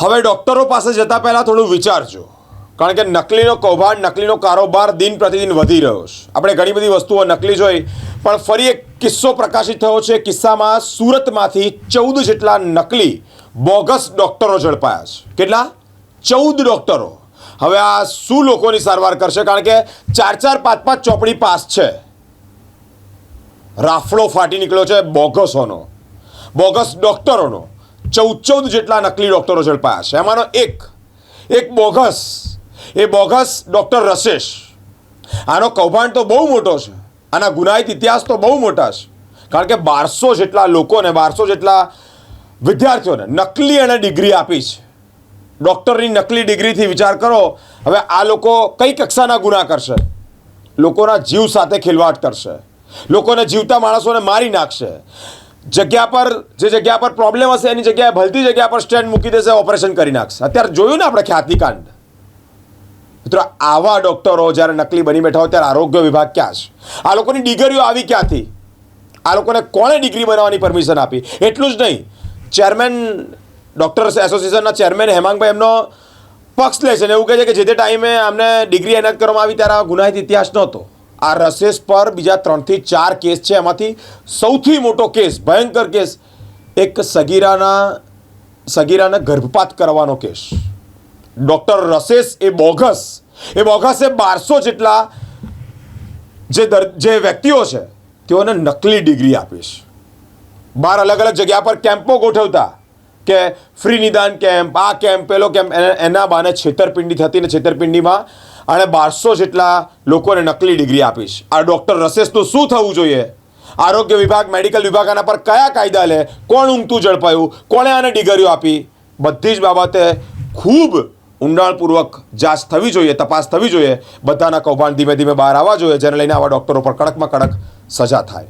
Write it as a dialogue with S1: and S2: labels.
S1: હવે ડૉક્ટરો પાસે જતાં પહેલાં થોડું વિચારજો, કારણ કે નકલીનો કૌભાંડ, નકલીનો કારોબાર દિન પ્રતિદિન વધી રહ્યો છે. આપણે ઘણી બધી વસ્તુઓ નકલી જોઈ, પણ ફરી એક કિસ્સો પ્રકાશિત થયો છે. કિસ્સામાં સુરતમાંથી 14 જેટલા નકલી બોગસ ડૉક્ટરો ઝડપાયા છે. કેટલા? 14 ડૉક્ટરો. હવે આ શું લોકોની સારવાર કરશે? કારણ કે 4-4, 5-5 ચોપડી પાસ છે. રાફડો ફાટી નીકળ્યો છે બોગસોનો, બોગસ ડૉક્ટરોનો. 14 જેટલા નકલી ડૉક્ટરો ઝડપાયા છે. એમાંનો એક બોગસ, એ બોગસ ડૉક્ટર રસેશ. આનો કૌભાંડ તો બહુ મોટો છે, આના ગુનાહિત ઇતિહાસ તો બહુ મોટા છે. કારણ કે 1200 જેટલા લોકોને, 1200 જેટલા વિદ્યાર્થીઓને નકલી એણે ડિગ્રી આપી છે. ડૉક્ટરની નકલી ડિગ્રીથી વિચાર કરો, હવે આ લોકો કઈ કક્ષાના ગુના કરશે? લોકોના જીવ સાથે ખિલવાડ કરશે, લોકોને જીવતા માણસોને મારી નાખશે. જે જગ્યા પર પ્રોબ્લેમ હશે એની જગ્યાએ ભલતી જગ્યા પર સ્ટેન્ડ મૂકી દેશે, ઓપરેશન કરી નાખશે. અત્યારે જોયું ને આપણે ખ્યાતિકાંડ. મિત્રો, આવા ડૉક્ટરો જ્યારે નકલી બની બેઠા હોય ત્યારે આરોગ્ય વિભાગ ક્યાં છે? આ લોકોની ડિગ્રીઓ આવી ક્યાંથી? આ લોકોને કોણે ડિગ્રી બનાવવાની પરમિશન આપી? એટલું જ નહીં, ચેરમેન, ડૉક્ટર્સ એસોસિએશનના ચેરમેન હેમાંગભાઈ એમનો પક્ષ લે છે અને એવું કહે છે કે જે તે ટાઈમે અમને ડિગ્રી એનાયત કરવામાં આવી ત્યારે આ ગુનાહિત ઇતિહાસ નહોતો. આ રસેશ પર બીજા 3 થી 4 કેસ છે. એમાંથી સૌથી મોટો કેસ, ભયંકર કેસ, એક સગીરાને ગર્ભપાત કરવાનો કેસ. ડૉક્ટર રસેશ એ બોગસે 1200 જેટલા જે વ્યક્તિઓ છે તેઓને નકલી ડિગ્રી આપી છે. 12 અલગ અલગ જગ્યા પર કેમ્પો ગોઠવતા કે ફ્રી નિદાન કેમ્પ, આ કેમ્પ, પેલો કેમ્પ. એના બાને છેતરપિંડી થતી ને છેતરપિંડીમાં અને 1200 જેટલા લોકોને નકલી ડિગ્રી આપી છે. આ ડૉક્ટર રસેશનું શું થવું જોઈએ? આરોગ્ય વિભાગ, મેડિકલ વિભાગ આના પર કયા કાયદા લે? કોણ ઊંઘતું ઝડપાયું? કોણે આને ડિગ્રીઓ આપી? બધી જ બાબતે ખૂબ ઊંડાણપૂર્વક જાંચ થવી જોઈએ, તપાસ થવી જોઈએ. બધાના કૌભાંડ ધીમે ધીમે બહાર આવવા જોઈએ, જેને લઈને આવા ડૉક્ટરો પર કડકમાં કડક સજા થાય.